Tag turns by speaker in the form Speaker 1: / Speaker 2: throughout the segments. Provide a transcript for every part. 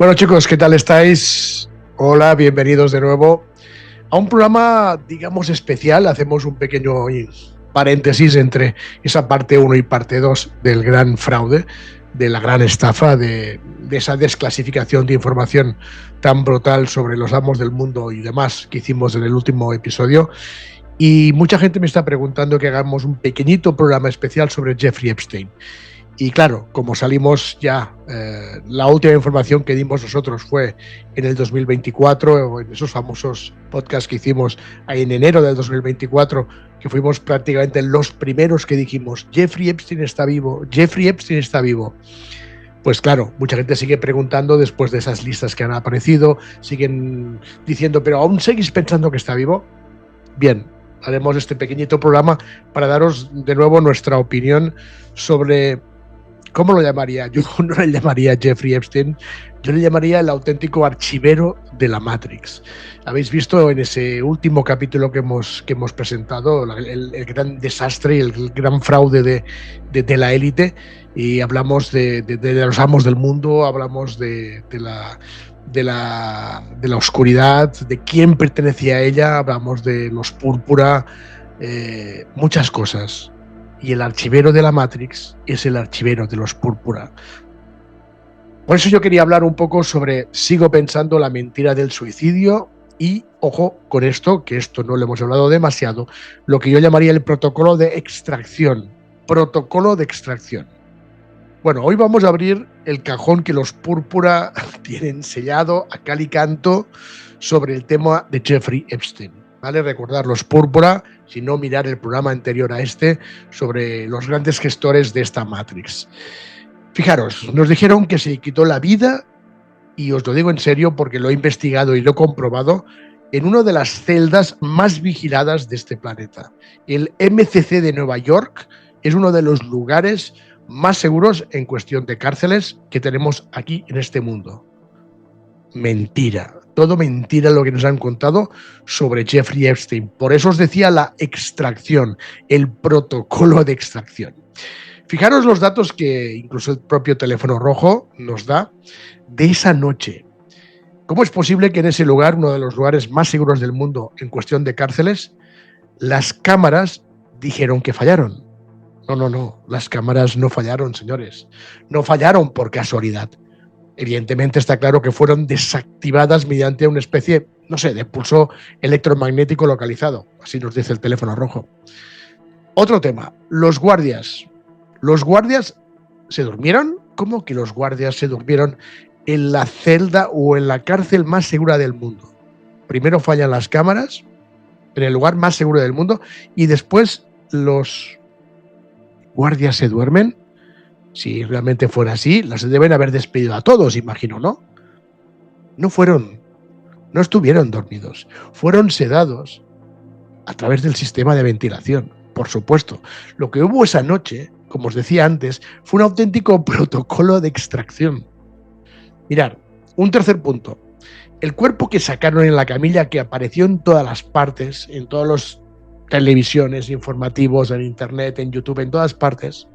Speaker 1: Bueno, chicos, ¿qué tal estáis? Hola, bienvenidos de nuevo a un programa, digamos, especial. Hacemos un pequeño paréntesis entre esa parte 1 y parte 2 del gran fraude, de la gran estafa, de esa desclasificación de información tan brutal sobre los amos del mundo y demás que hicimos en el último episodio. Y mucha gente me está preguntando que hagamos un pequeñito programa especial sobre Jeffrey Epstein. Y claro, como salimos ya, la última información que dimos nosotros fue en el 2024, en esos famosos podcasts que hicimos en enero del 2024, que fuimos prácticamente los primeros que dijimos, Jeffrey Epstein está vivo, Jeffrey Epstein está vivo. Pues claro, mucha gente sigue preguntando después de esas listas que han aparecido, siguen diciendo, pero ¿aún seguís pensando que está vivo? Bien, haremos este pequeñito programa para daros de nuevo nuestra opinión sobre... ¿Cómo lo llamaría? Yo no le llamaría Jeffrey Epstein, yo le llamaría el auténtico archivero de la Matrix. Habéis visto en ese último capítulo que hemos presentado el gran desastre y el gran fraude de la élite, y hablamos de los amos del mundo, hablamos de la oscuridad, de quién pertenecía a ella, hablamos de los púrpura, muchas cosas. Y el archivero de la Matrix es el archivero de los púrpura. Por eso yo quería hablar un poco sobre, sigo pensando, la mentira del suicidio y, ojo con esto, que esto no lo hemos hablado demasiado, lo que yo llamaría el protocolo de extracción. Protocolo de extracción. Bueno, hoy vamos a abrir el cajón que los púrpura tienen sellado a cal y canto sobre el tema de Jeffrey Epstein. ¿Vale? Recordar los púrpura, si no mirar el programa anterior a este, sobre los grandes gestores de esta Matrix. Fijaros, nos dijeron que se quitó la vida, y os lo digo en serio porque lo he investigado y lo he comprobado, en una de las celdas más vigiladas de este planeta. El MCC de Nueva York es uno de los lugares más seguros en cuestión de cárceles que tenemos aquí en este mundo. Mentira. Todo mentira lo que nos han contado sobre Jeffrey Epstein. Por eso os decía la extracción, el protocolo de extracción. Fijaros los datos que incluso el propio teléfono rojo nos da de esa noche. ¿Cómo es posible que en ese lugar, uno de los lugares más seguros del mundo en cuestión de cárceles, las cámaras dijeron que fallaron? No, las cámaras no fallaron, señores. No fallaron por casualidad. Evidentemente está claro que fueron desactivadas mediante una especie, no sé, de pulso electromagnético localizado. Así nos dice el teléfono rojo. Otro tema, los guardias. ¿Los guardias se durmieron? ¿Cómo que los guardias se durmieron en la celda o en la cárcel más segura del mundo? Primero fallan las cámaras, en el lugar más seguro del mundo, y después los guardias se duermen. Si realmente fuera así, las deben haber despedido a todos, imagino, ¿no? No estuvieron dormidos, fueron sedados a través del sistema de ventilación, por supuesto. Lo que hubo esa noche, como os decía antes, fue un auténtico protocolo de extracción. Mirad, un tercer punto. El cuerpo que sacaron en la camilla, que apareció en todas las partes, en todas las televisiones, informativos, en internet, en YouTube, en todas partes,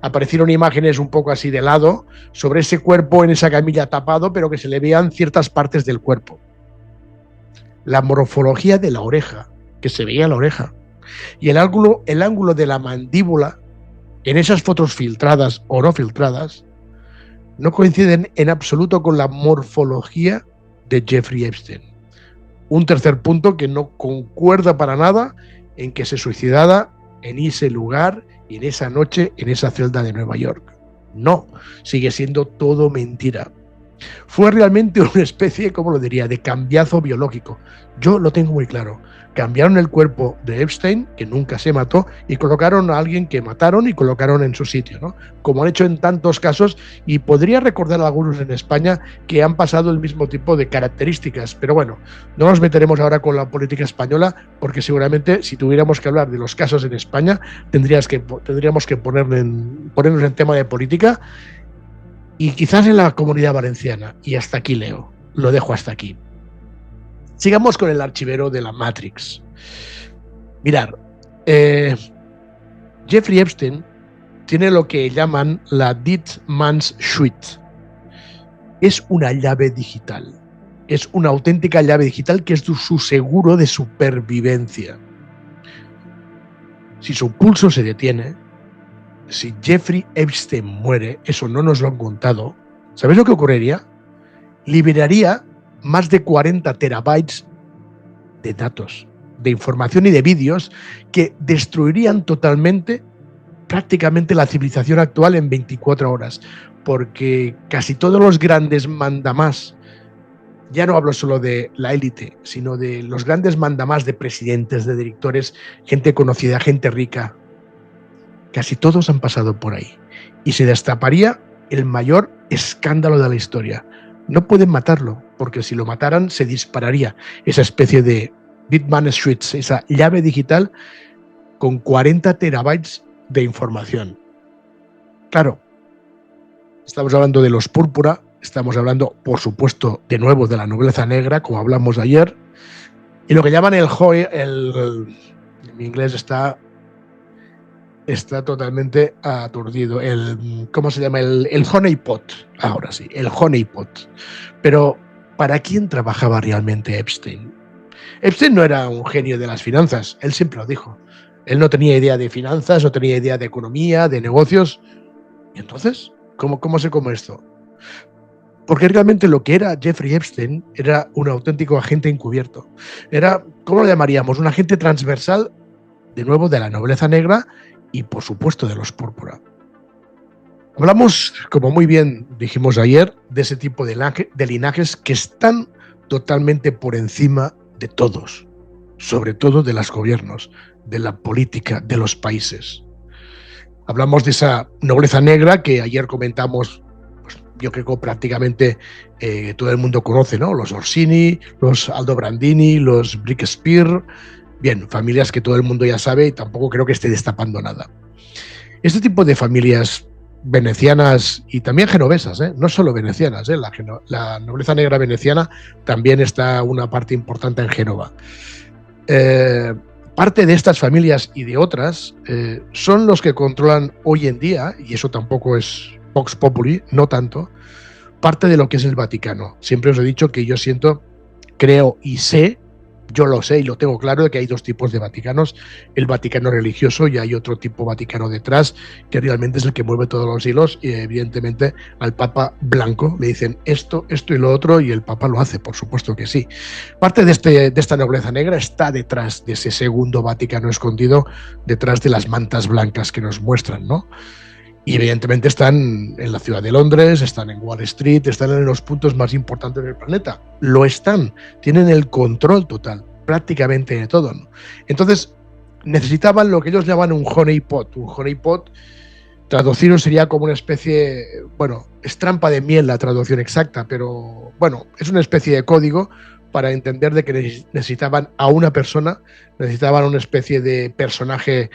Speaker 1: aparecieron imágenes un poco así de lado sobre ese cuerpo en esa camilla tapado, pero que se le veían ciertas partes del cuerpo. La morfología de la oreja, que se veía la oreja, y el ángulo de la mandíbula en esas fotos filtradas o no filtradas no coinciden en absoluto con la morfología de Jeffrey Epstein. Un tercer punto que no concuerda para nada en que se suicidara en ese lugar y en esa noche, en esa celda de Nueva York. No, sigue siendo todo mentira. Fue realmente una especie, ¿cómo lo diría?, de cambiazo biológico. Yo lo tengo muy claro. Cambiaron el cuerpo de Epstein, que nunca se mató, y colocaron a alguien que mataron y colocaron en su sitio, ¿no? Como han hecho en tantos casos, y podría recordar a algunos en España que han pasado el mismo tipo de características. Pero bueno, no nos meteremos ahora con la política española, porque seguramente si tuviéramos que hablar de los casos en España, tendríamos que ponernos en tema de política, y quizás en la Comunidad Valenciana. Y hasta aquí leo, lo dejo hasta aquí. Sigamos con el archivero de la Matrix. Mirad, Jeffrey Epstein tiene lo que llaman la Dead Man's Suite. es una llave digital. Es una auténtica llave digital que es su seguro de supervivencia. Si su pulso se detiene, si Jeffrey Epstein muere, eso no nos lo han contado, ¿sabes lo que ocurriría? Liberaría más de 40 terabytes de datos, de información y de vídeos que destruirían totalmente, prácticamente la civilización actual en 24 horas, porque casi todos los grandes mandamás, ya no hablo solo de la élite, sino de los grandes mandamás de presidentes, de directores, gente conocida, gente rica, casi todos han pasado por ahí. Y se destaparía el mayor escándalo de la historia. No pueden matarlo, porque si lo mataran se dispararía esa especie de Bitman Switch, esa llave digital con 40 terabytes de información. Claro, estamos hablando de los púrpura, estamos hablando, por supuesto, de nuevo de la nobleza negra, como hablamos ayer, y lo que llaman el en mi inglés está totalmente aturdido. ¿Cómo se llama? El honeypot. Ahora sí, el honeypot. Pero, ¿para quién trabajaba realmente Epstein? Epstein no era un genio de las finanzas, él siempre lo dijo. Él no tenía idea de finanzas, no tenía idea de economía, de negocios. ¿Y entonces? ¿Cómo se come esto? Porque realmente lo que era Jeffrey Epstein era un auténtico agente encubierto. Era, ¿cómo lo llamaríamos? Un agente transversal, de nuevo, de la nobleza negra y, por supuesto, de los púrpura. Hablamos, como muy bien dijimos ayer, de ese tipo de linajes que están totalmente por encima de todos, sobre todo de los gobiernos, de la política, de los países. Hablamos de esa nobleza negra que ayer comentamos, pues, yo creo que prácticamente todo el mundo conoce, ¿no? Los Orsini, los Aldobrandini, los Breakspere, bien, familias que todo el mundo ya sabe y tampoco creo que esté destapando nada. Este tipo de familias venecianas y también genovesas, no solo venecianas, la nobleza negra veneciana también está una parte importante en Génova. Parte de estas familias y de otras son los que controlan hoy en día, y eso tampoco es Vox Populi, no tanto, parte de lo que es el Vaticano. Siempre os he dicho que yo creo y sé, yo lo sé y lo tengo claro, de que hay dos tipos de Vaticanos, el Vaticano religioso y hay otro tipo Vaticano detrás, que realmente es el que mueve todos los hilos, y evidentemente al Papa blanco le dicen esto y lo otro, y el Papa lo hace, por supuesto que sí. Parte de esta nobleza negra está detrás de ese segundo Vaticano escondido, detrás de las mantas blancas que nos muestran, ¿no? Y evidentemente están en la ciudad de Londres, están en Wall Street, están en los puntos más importantes del planeta. Lo están, tienen el control total, prácticamente de todo, ¿no? Entonces, necesitaban lo que ellos llaman un honeypot. Un honeypot, traducido sería como una especie, bueno, es trampa de miel la traducción exacta, pero bueno, es una especie de código para entender de que necesitaban a una persona, necesitaban una especie de personaje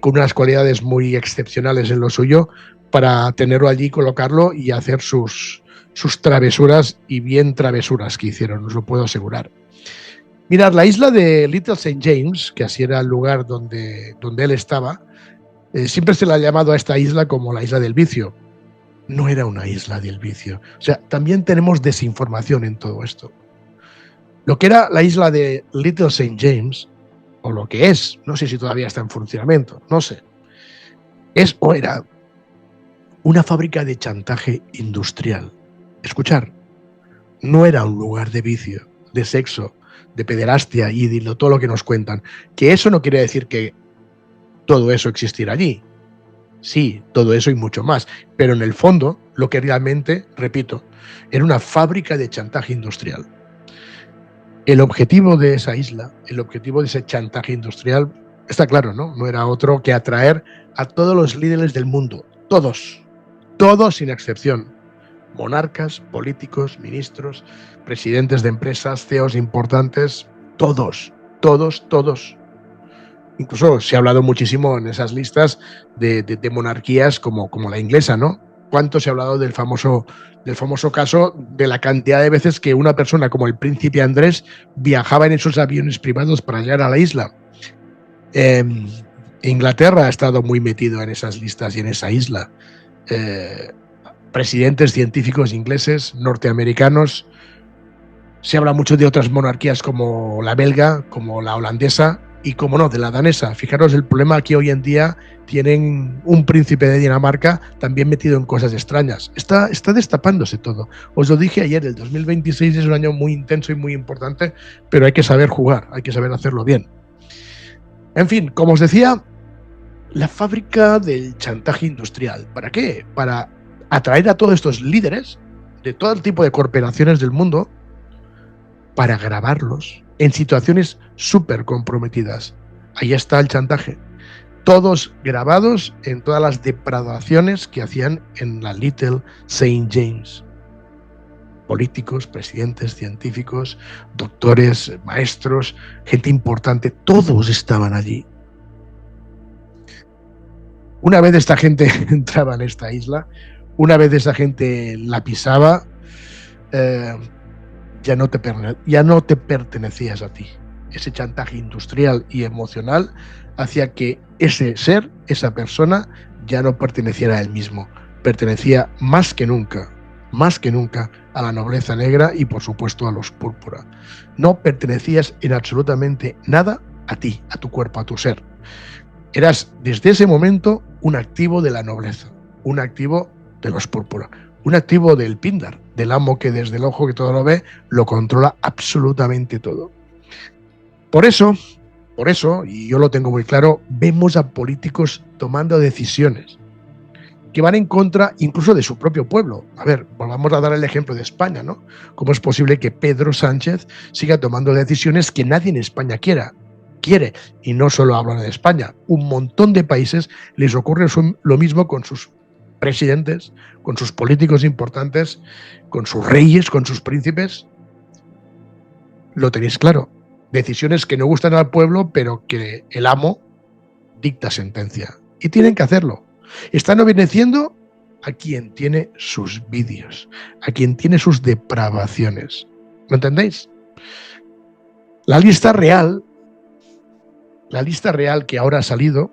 Speaker 1: con unas cualidades muy excepcionales en lo suyo para tenerlo allí, colocarlo y hacer sus travesuras, y bien travesuras que hicieron, os lo puedo asegurar. Mirad, la isla de Little St. James, que así era el lugar donde él estaba, siempre se le ha llamado a esta isla como la isla del vicio. No era una isla del vicio. O sea, también tenemos desinformación en todo esto. Lo que era la isla de Little St. James, o lo que es, no sé si todavía está en funcionamiento, no sé, es o era una fábrica de chantaje industrial. Escuchar, no era un lugar de vicio, de sexo, de pederastia y de todo lo que nos cuentan. Que eso no quiere decir que todo eso existiera allí. Sí, todo eso y mucho más. Pero en el fondo, lo que realmente, repito, era una fábrica de chantaje industrial. El objetivo de esa isla, el objetivo de ese chantaje industrial, está claro, ¿no? No era otro que atraer a todos los líderes del mundo. Todos sin excepción. Monarcas, políticos, ministros, presidentes de empresas, CEOs importantes, todos. Incluso se ha hablado muchísimo en esas listas de monarquías como la inglesa, ¿no? ¿Cuánto se ha hablado del famoso caso de la cantidad de veces que una persona como el príncipe Andrés viajaba en esos aviones privados para llegar a la isla? Inglaterra ha estado muy metido en esas listas y en esa isla. presidentes científicos ingleses, norteamericanos. Se habla mucho de otras monarquías como la belga, como la holandesa y, como no, de la danesa. Fijaros el problema que hoy en día tienen un príncipe de Dinamarca también metido en cosas extrañas. Está destapándose todo. Os lo dije ayer, el 2026 es un año muy intenso y muy importante, pero hay que saber jugar, hay que saber hacerlo bien. En fin, como os decía, la fábrica del chantaje industrial. ¿Para qué? Para atraer a todos estos líderes de todo el tipo de corporaciones del mundo para grabarlos en situaciones súper comprometidas. Ahí está el chantaje. Todos grabados en todas las depredaciones que hacían en la Little Saint James. Políticos, presidentes, científicos, doctores, maestros, gente importante, todos estaban allí. Una vez esta gente entraba en esta isla, una vez esa gente la pisaba, ya no te pertenecías a ti. Ese chantaje industrial y emocional hacía que ese ser, esa persona, ya no perteneciera a él mismo. Pertenecía más que nunca a la nobleza negra y, por supuesto, a los púrpura. No pertenecías en absolutamente nada a ti, a tu cuerpo, a tu ser. Eras desde ese momento un activo de la nobleza, un activo de los púrpura, un activo del Píndar, del amo que desde el ojo que todo lo ve, lo controla absolutamente todo. Por eso, y yo lo tengo muy claro, vemos a políticos tomando decisiones que van en contra incluso de su propio pueblo. A ver, volvamos a dar el ejemplo de España, ¿no? ¿Cómo es posible que Pedro Sánchez siga tomando decisiones que nadie en España quiere? Y no solo hablan de España, un montón de países les ocurre lo mismo con sus presidentes, con sus políticos importantes, con sus reyes, con sus príncipes. Lo tenéis claro. Decisiones que no gustan al pueblo, pero que el amo dicta sentencia. Y tienen que hacerlo. Están obedeciendo a quien tiene sus vicios, a quien tiene sus depravaciones. ¿Lo entendéis? La lista real que ahora ha salido,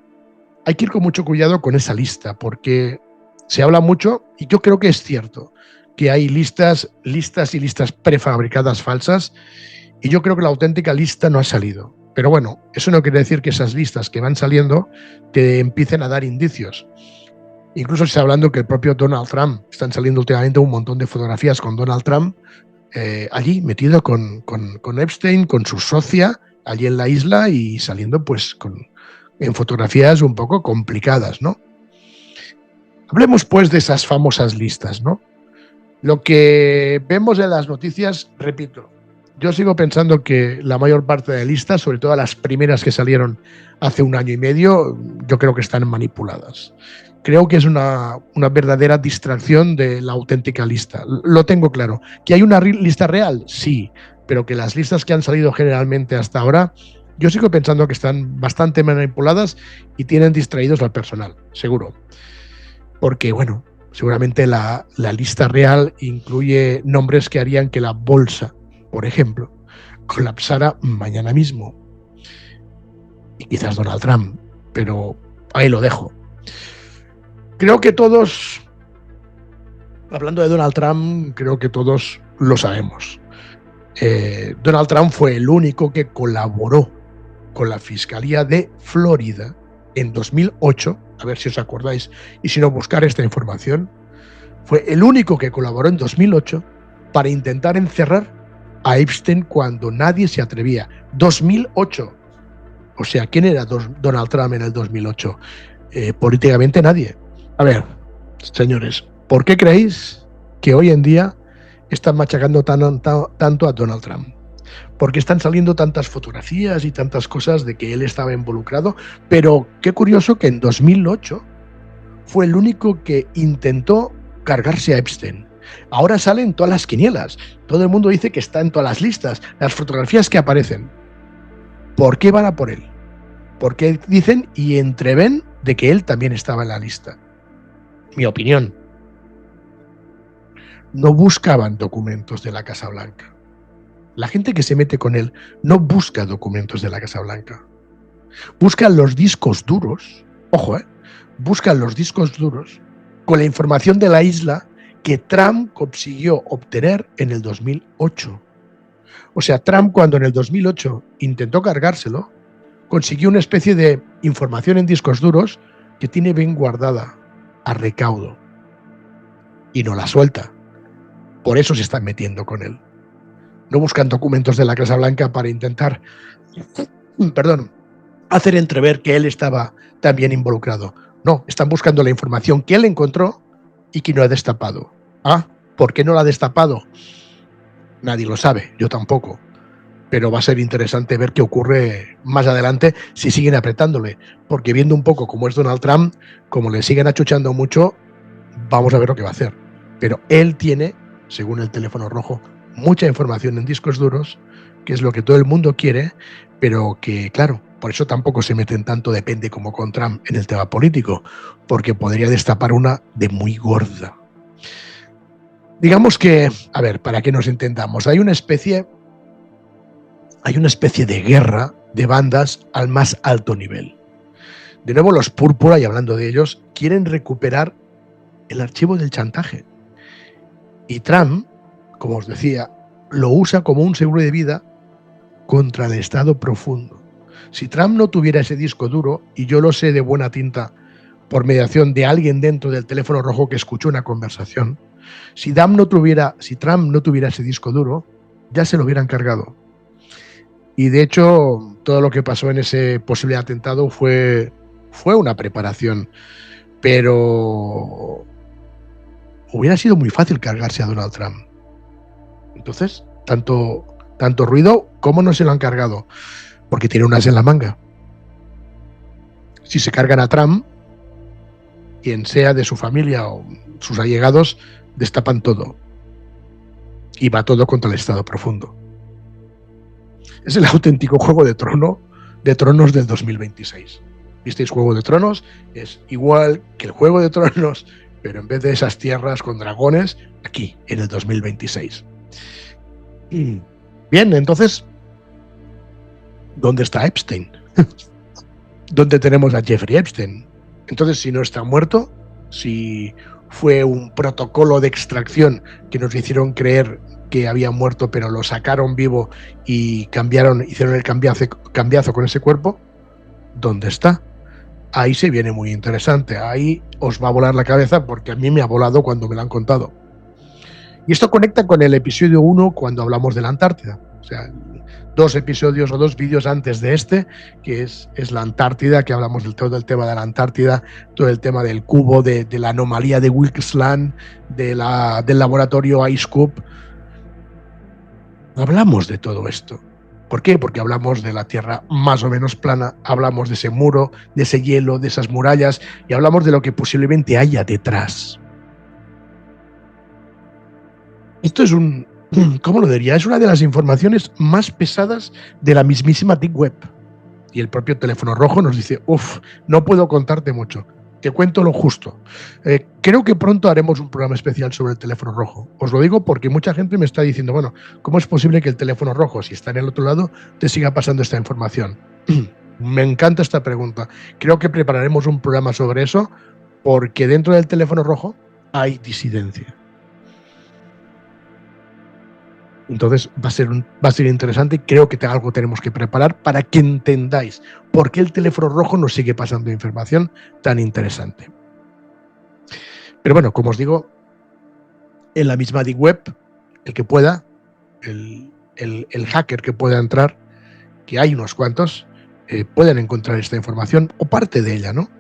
Speaker 1: hay que ir con mucho cuidado con esa lista, porque se habla mucho, y yo creo que es cierto, que hay listas prefabricadas falsas, y yo creo que la auténtica lista no ha salido. Pero bueno, eso no quiere decir que esas listas que van saliendo te empiecen a dar indicios. Incluso se está hablando que el propio Donald Trump, están saliendo últimamente un montón de fotografías con Donald Trump allí metido con Epstein, con su socia, allí en la isla, y saliendo pues en fotografías un poco complicadas, ¿no? Hablemos pues de esas famosas listas, ¿no? Lo que vemos en las noticias, repito, yo sigo pensando que la mayor parte de listas, sobre todo las primeras que salieron hace un año y medio, yo creo que están manipuladas. Creo que es una verdadera distracción de la auténtica lista. Lo tengo claro. ¿Que hay una lista real? Sí, pero que las listas que han salido generalmente hasta ahora, yo sigo pensando que están bastante manipuladas y tienen distraídos al personal, seguro. Porque, bueno, seguramente la lista real incluye nombres que harían que la bolsa, por ejemplo, colapsara mañana mismo. Y quizás Donald Trump, pero ahí lo dejo. Creo que todos, hablando de Donald Trump, creo que todos lo sabemos. Donald Trump fue el único que colaboró con la Fiscalía de Florida en 2008, a ver si os acordáis, y si no, buscar esta información. Fue el único que colaboró en 2008 para intentar encerrar a Epstein cuando nadie se atrevía. 2008. O sea, ¿quién era Donald Trump en el 2008? Políticamente nadie. A ver, señores, ¿por qué creéis que hoy en día están machacando tanto a Donald Trump? Porque están saliendo tantas fotografías y tantas cosas de que él estaba involucrado, pero qué curioso que en 2008 fue el único que intentó cargarse a Epstein. Ahora salen todas las quinielas, todo el mundo dice que está en todas las listas, las fotografías que aparecen. ¿Por qué van a por él? Porque dicen y entreven de que él también estaba en la lista. Mi opinión. No buscaban documentos de la Casa Blanca. La gente que se mete con él no busca documentos de la Casa Blanca. Buscan los discos duros, ojo, buscan los discos duros con la información de la isla que Trump consiguió obtener en el 2008. O sea, Trump, cuando en el 2008 intentó cargárselo, consiguió una especie de información en discos duros que tiene bien guardada a recaudo y no la suelta. Por eso se están metiendo con él. No buscan documentos de la Casa Blanca para intentar, hacer entrever que él estaba también involucrado. No, están buscando la información que él encontró y que no ha destapado. ¿Por qué no la ha destapado? Nadie lo sabe, yo tampoco. Pero va a ser interesante ver qué ocurre más adelante si siguen apretándole. Porque viendo un poco cómo es Donald Trump, como le siguen achuchando mucho, vamos a ver lo que va a hacer. Pero él tiene, según el teléfono rojo, mucha información en discos duros, que es lo que todo el mundo quiere, pero que, claro, por eso tampoco se meten tanto, depende como con Trump, en el tema político, porque podría destapar una de muy gorda. Digamos que, a ver, para que nos entendamos, hay una especie de guerra de bandas al más alto nivel. De nuevo, los Púrpura, y hablando de ellos, quieren recuperar el archivo del chantaje. Y Trump, como os decía, lo usa como un seguro de vida contra el Estado profundo. Si Trump no tuviera ese disco duro, y yo lo sé de buena tinta por mediación de alguien dentro del teléfono rojo que escuchó una conversación, si Trump no tuviera ese disco duro, ya se lo hubieran cargado. Y de hecho, todo lo que pasó en ese posible atentado fue una preparación, pero hubiera sido muy fácil cargarse a Donald Trump. Entonces, tanto ruido, ¿cómo no se lo han cargado? Porque tiene unas en la manga. Si se cargan a Trump, quien sea de su familia o sus allegados, destapan todo. Y va todo contra el Estado profundo. Es el auténtico Juego de Tronos del 2026. ¿Visteis Juego de Tronos? Es igual que el Juego de Tronos, pero en vez de esas tierras con dragones, aquí, en el 2026. Bien, entonces, ¿dónde está Epstein? ¿Dónde tenemos a Jeffrey Epstein? Entonces, si no está muerto, si fue un protocolo de extracción que nos hicieron creer que había muerto, pero lo sacaron vivo y hicieron el cambiazo con ese cuerpo, ¿dónde está? Ahí se viene muy interesante. Ahí os va a volar la cabeza, porque a mí me ha volado cuando me lo han contado. Y esto conecta con el episodio 1 cuando hablamos de la Antártida. O sea, 2 episodios o 2 vídeos antes de este, que es la Antártida, que hablamos del todo el tema de la Antártida, todo el tema del cubo, de la anomalía de Wilkes Land, del laboratorio IceCube. Hablamos de todo esto. ¿Por qué? Porque hablamos de la Tierra más o menos plana, hablamos de ese muro, de ese hielo, de esas murallas, y hablamos de lo que posiblemente haya detrás. Esto es ¿cómo lo diría? Es una de las informaciones más pesadas de la mismísima Deep Web. Y el propio teléfono rojo nos dice, no puedo contarte mucho, te cuento lo justo. Creo que pronto haremos un programa especial sobre el teléfono rojo. Os lo digo porque mucha gente me está diciendo, bueno, ¿cómo es posible que el teléfono rojo, si está en el otro lado, te siga pasando esta información? Me encanta esta pregunta. Creo que prepararemos un programa sobre eso, porque dentro del teléfono rojo hay disidencia. Entonces va a ser interesante, y creo que algo tenemos que preparar para que entendáis por qué el teléfono rojo nos sigue pasando información tan interesante. Pero bueno, como os digo, en la misma Deep Web, el que pueda, el hacker que pueda entrar, que hay unos cuantos, pueden encontrar esta información o parte de ella, ¿no?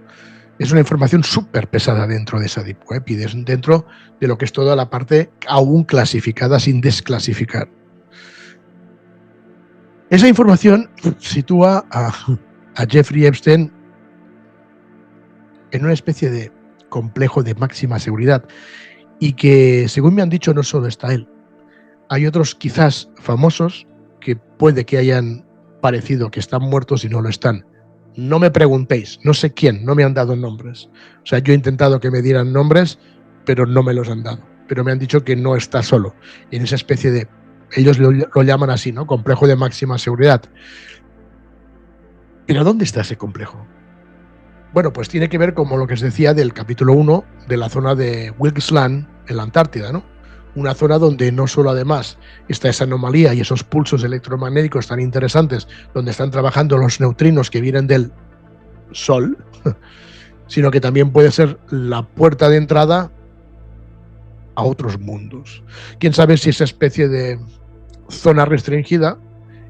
Speaker 1: Es una información súper pesada dentro de esa Deep Web y dentro de lo que es toda la parte aún clasificada sin desclasificar. Esa información sitúa a Jeffrey Epstein en una especie de complejo de máxima seguridad y que, según me han dicho, no solo está él. Hay otros quizás famosos que puede que hayan parecido que están muertos y no lo están. No me preguntéis, no sé quién, no me han dado nombres. O sea, yo he intentado que me dieran nombres, pero no me los han dado. Pero me han dicho que no está solo, en esa especie de, ellos lo llaman así, ¿no? Complejo de máxima seguridad. ¿Pero dónde está ese complejo? Bueno, pues tiene que ver, como lo que os decía, del capítulo 1, de la zona de Wilkes Land, en la Antártida, ¿no? Una zona donde no solo además está esa anomalía y esos pulsos electromagnéticos tan interesantes, donde están trabajando los neutrinos que vienen del Sol, sino que también puede ser la puerta de entrada a otros mundos. Quién sabe si esa especie de zona restringida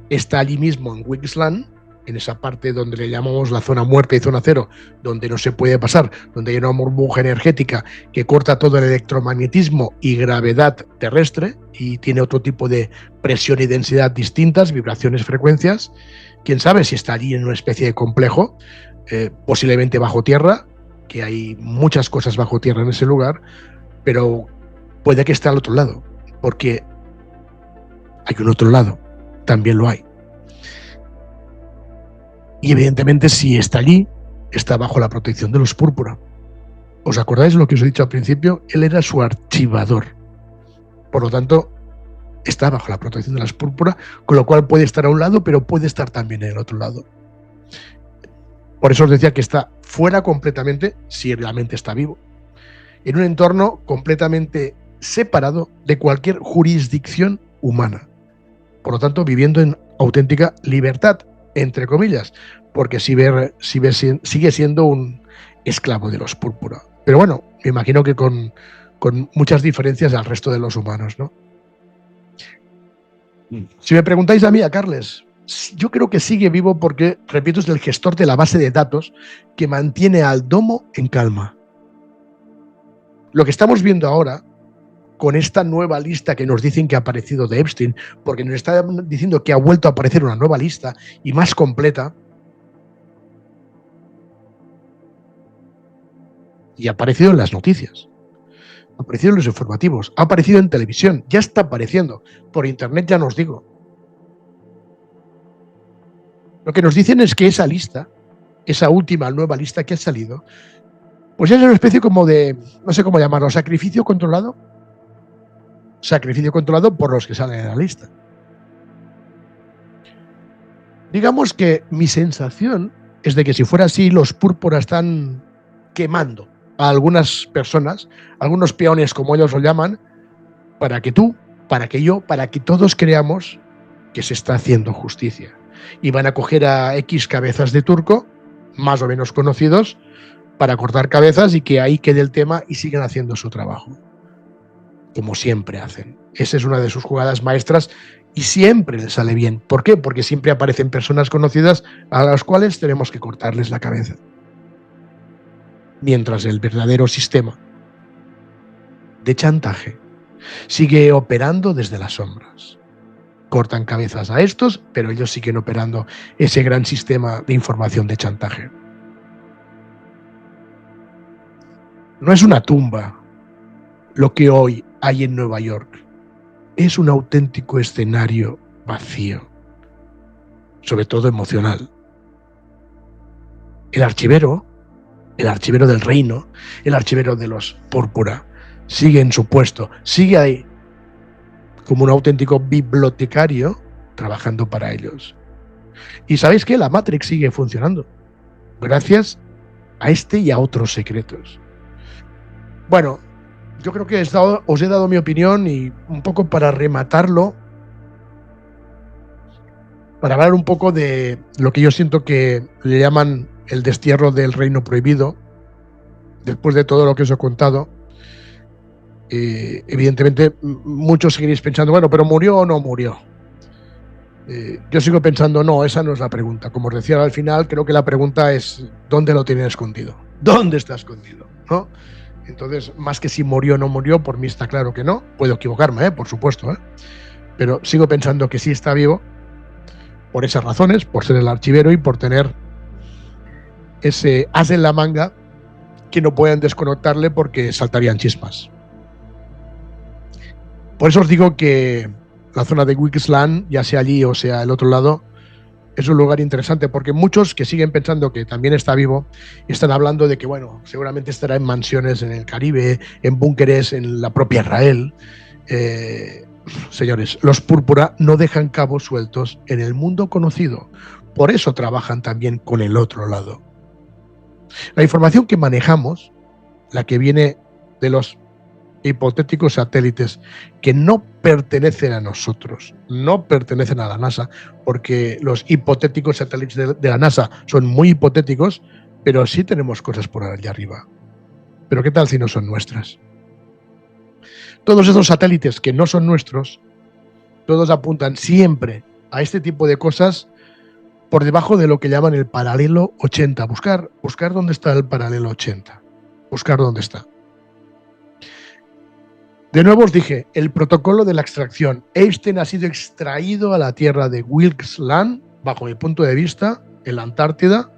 Speaker 1: está allí mismo en Wixland, en esa parte donde le llamamos la zona muerta y zona cero, donde no se puede pasar, donde hay una burbuja energética que corta todo el electromagnetismo y gravedad terrestre y tiene otro tipo de presión y densidad distintas, vibraciones, frecuencias. Quién sabe si está allí en una especie de complejo, posiblemente bajo tierra, que hay muchas cosas bajo tierra en ese lugar, pero puede que esté al otro lado, porque hay un otro lado, también lo hay. Y evidentemente si está allí, está bajo la protección de los Púrpura. ¿Os acordáis de lo que os he dicho al principio? Él era su archivador. Por lo tanto, está bajo la protección de las Púrpura, con lo cual puede estar a un lado, pero puede estar también en el otro lado. Por eso os decía que está fuera completamente, si realmente está vivo, en un entorno completamente separado de cualquier jurisdicción humana. Por lo tanto, viviendo en auténtica libertad, entre comillas, porque sigue siendo un esclavo de los Púrpura. Pero bueno, me imagino que con muchas diferencias al resto de los humanos, ¿no? Si me preguntáis a mí, a Carles, yo creo que sigue vivo porque, repito, es el gestor de la base de datos que mantiene al domo en calma. Lo que estamos viendo ahora, con esta nueva lista que nos dicen que ha aparecido de Epstein, porque nos está diciendo que ha vuelto a aparecer una nueva lista y más completa, y ha aparecido en las noticias, ha aparecido en los informativos, ha aparecido en televisión, ya está apareciendo, por internet ya no os digo. Lo que nos dicen es que esa lista, esa última nueva lista que ha salido, pues es una especie como de, no sé cómo llamarlo, sacrificio controlado. Sacrificio controlado por los que salen en la lista. Digamos que mi sensación es de que si fuera así, los Púrpura están quemando a algunas personas, algunos peones como ellos lo llaman, para que tú, para que yo, para que todos creamos que se está haciendo justicia. Y van a coger a X cabezas de turco, más o menos conocidos, para cortar cabezas y que ahí quede el tema y sigan haciendo su trabajo. Como siempre hacen. Esa es una de sus jugadas maestras y siempre les sale bien. ¿Por qué? Porque siempre aparecen personas conocidas a las cuales tenemos que cortarles la cabeza. Mientras el verdadero sistema de chantaje sigue operando desde las sombras. Cortan cabezas a estos, pero ellos siguen operando ese gran sistema de información de chantaje. No es una tumba lo que hoy hay en Nueva York. Es un auténtico escenario vacío, sobre todo emocional. El archivero del reino, el archivero de los Púrpura, sigue en su puesto, sigue ahí como un auténtico bibliotecario trabajando para ellos. Y ¿sabéis qué? La Matrix sigue funcionando, gracias a este y a otros secretos. Bueno, yo creo que os he dado mi opinión y un poco para rematarlo, para hablar un poco de lo que yo siento que le llaman el destierro del reino prohibido, después de todo lo que os he contado. Evidentemente, muchos seguiréis pensando, bueno, pero ¿murió o no murió? Yo sigo pensando, no, esa no es la pregunta. Como os decía al final, creo que la pregunta es ¿dónde lo tienen escondido? ¿Dónde está escondido? ¿No? Entonces, más que si murió o no murió, por mí está claro que no. Puedo equivocarme, por supuesto, pero sigo pensando que sí está vivo, por esas razones, por ser el archivero y por tener ese as en la manga que no puedan desconectarle porque saltarían chispas. Por eso os digo que la zona de Wixland, ya sea allí o sea el otro lado, es un lugar interesante porque muchos que siguen pensando que también está vivo están hablando de que, bueno, seguramente estará en mansiones en el Caribe, en búnkeres en la propia Israel. Señores, los Púrpura no dejan cabos sueltos en el mundo conocido. Por eso trabajan también con el otro lado. La información que manejamos, la que viene de los hipotéticos satélites que no pertenecen a nosotros, no pertenecen a la NASA, porque los hipotéticos satélites de la NASA son muy hipotéticos, pero sí tenemos cosas por allá arriba. Pero ¿qué tal si no son nuestras? Todos esos satélites que no son nuestros, todos apuntan siempre a este tipo de cosas por debajo de lo que llaman el paralelo 80. Buscar dónde está el paralelo 80. Buscar dónde está. De nuevo os dije, el protocolo de la extracción. Epstein ha sido extraído a la tierra de Wilkes Land, bajo mi punto de vista, en la Antártida,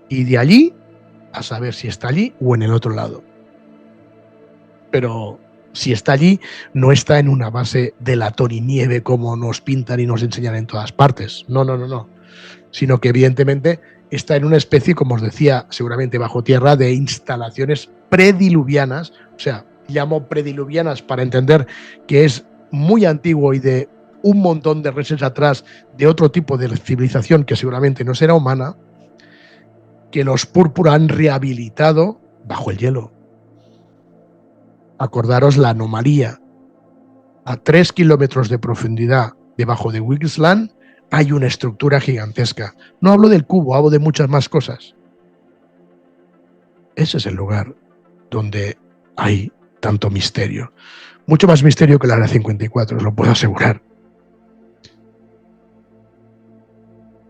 Speaker 1: y de allí, a saber si está allí o en el otro lado. Pero si está allí, no está en una base de latón y nieve como nos pintan y nos enseñan en todas partes. No. Sino que evidentemente está en una especie, como os decía, seguramente bajo tierra, de instalaciones prediluvianas. O sea, llamo prediluvianas para entender que es muy antiguo y de un montón de meses atrás, de otro tipo de civilización que seguramente no será humana, que los púrpura han rehabilitado bajo el hielo. Acordaros la anomalía. A 3 kilómetros de profundidad debajo de Wilkes Land hay una estructura gigantesca. No hablo del cubo, hablo de muchas más cosas. Ese es el lugar donde hay tanto misterio. Mucho más misterio que la Área 54, os lo puedo asegurar.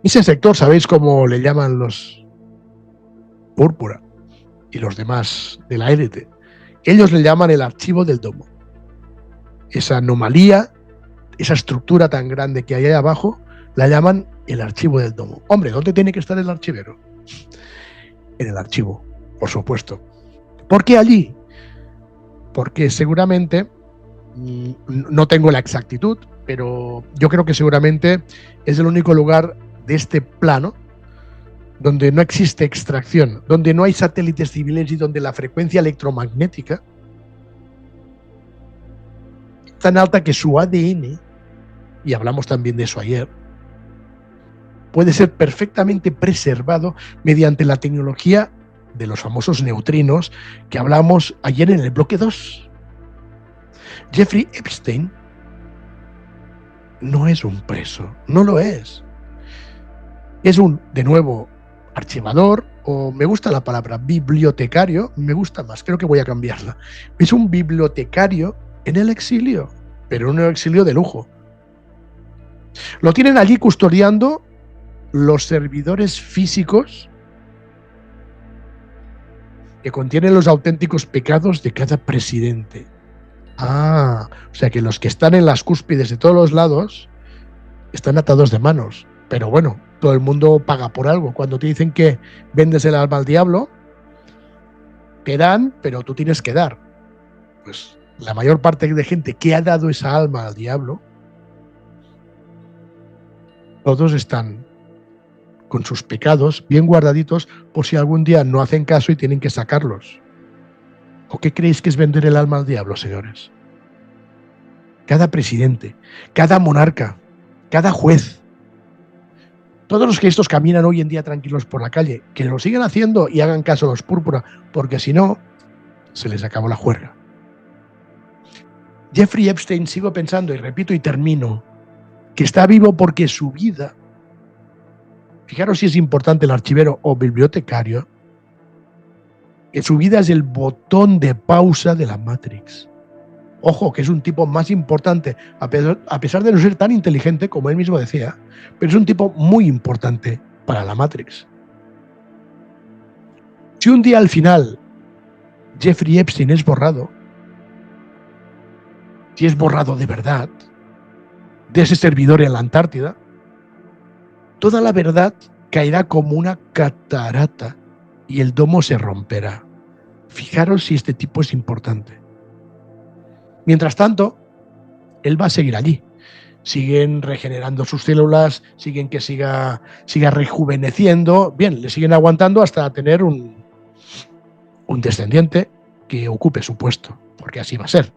Speaker 1: Ese sector, ¿sabéis cómo le llaman los púrpura y los demás de la élite? Ellos le llaman el archivo del domo. Esa anomalía, esa estructura tan grande que hay ahí abajo, la llaman el archivo del domo. Hombre, ¿dónde tiene que estar el archivero? En el archivo, por supuesto. ¿Por qué allí? Porque seguramente, no tengo la exactitud, pero yo creo que seguramente es el único lugar de este plano donde no existe extracción, donde no hay satélites civiles y donde la frecuencia electromagnética es tan alta que su ADN, y hablamos también de eso ayer, puede ser perfectamente preservado mediante la tecnología de los famosos neutrinos que hablamos ayer en el bloque 2. Jeffrey Epstein no es un preso, no lo es. Es un, de nuevo, archivador, o me gusta la palabra bibliotecario, me gusta más, creo que voy a cambiarla. Es un bibliotecario en el exilio, pero en un exilio de lujo. Lo tienen allí custodiando los servidores físicos que contienen los auténticos pecados de cada presidente. O sea que los que están en las cúspides de todos los lados están atados de manos. Pero bueno, todo el mundo paga por algo. Cuando te dicen que vendes el alma al diablo, te dan, pero tú tienes que dar. Pues la mayor parte de gente que ha dado esa alma al diablo, todos están con sus pecados bien guardaditos por si algún día no hacen caso y tienen que sacarlos. ¿O qué creéis que es vender el alma al diablo, señores? Cada presidente, cada monarca, cada juez, todos los que estos caminan hoy en día tranquilos por la calle, que lo sigan haciendo y hagan caso a los púrpura, porque si no, se les acabó la juerga. Jeffrey Epstein, sigo pensando y repito y termino, que está vivo porque su vida, fijaros si es importante el archivero o bibliotecario, que su vida es el botón de pausa de la Matrix. Ojo, que es un tipo más importante, a pesar de no ser tan inteligente como él mismo decía, pero es un tipo muy importante para la Matrix. Si un día al final Jeffrey Epstein es borrado, si es borrado de verdad, de ese servidor en la Antártida, toda la verdad caerá como una catarata y el domo se romperá. Fijaros si este tipo es importante. Mientras tanto, él va a seguir allí. Siguen regenerando sus células, siguen que siga rejuveneciendo. Bien, le siguen aguantando hasta tener un descendiente que ocupe su puesto, porque así va a ser.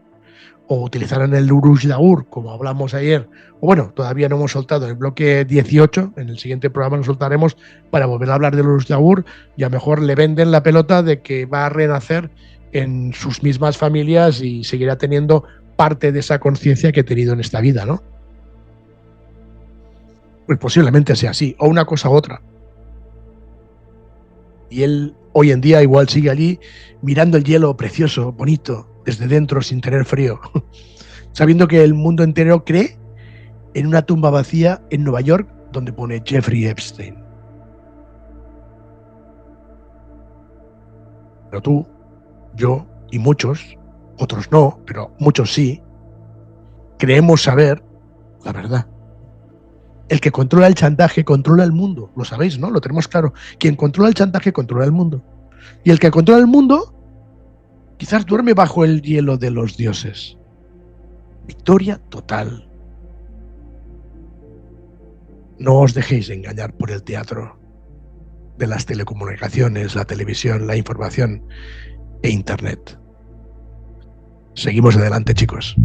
Speaker 1: O utilizarán el Uruz Daur, como hablamos ayer, o bueno, todavía no hemos soltado el bloque 18, en el siguiente programa lo soltaremos para volver a hablar del Uruz Daur, y a lo mejor le venden la pelota de que va a renacer en sus mismas familias y seguirá teniendo parte de esa conciencia que he tenido en esta vida, ¿no? Pues posiblemente sea así, o una cosa u otra. Y él hoy en día igual sigue allí mirando el hielo precioso, bonito, desde dentro sin tener frío, sabiendo que el mundo entero cree en una tumba vacía en Nueva York donde pone Jeffrey Epstein. Pero tú, yo y muchos, otros no, pero muchos sí, creemos saber la verdad. El que controla el chantaje controla el mundo, lo sabéis, ¿no? Lo tenemos claro. Quien controla el chantaje controla el mundo. Y el que controla el mundo quizás duerme bajo el hielo de los dioses. Victoria total. No os dejéis engañar por el teatro de las telecomunicaciones, la televisión, la información e Internet. Seguimos adelante, chicos.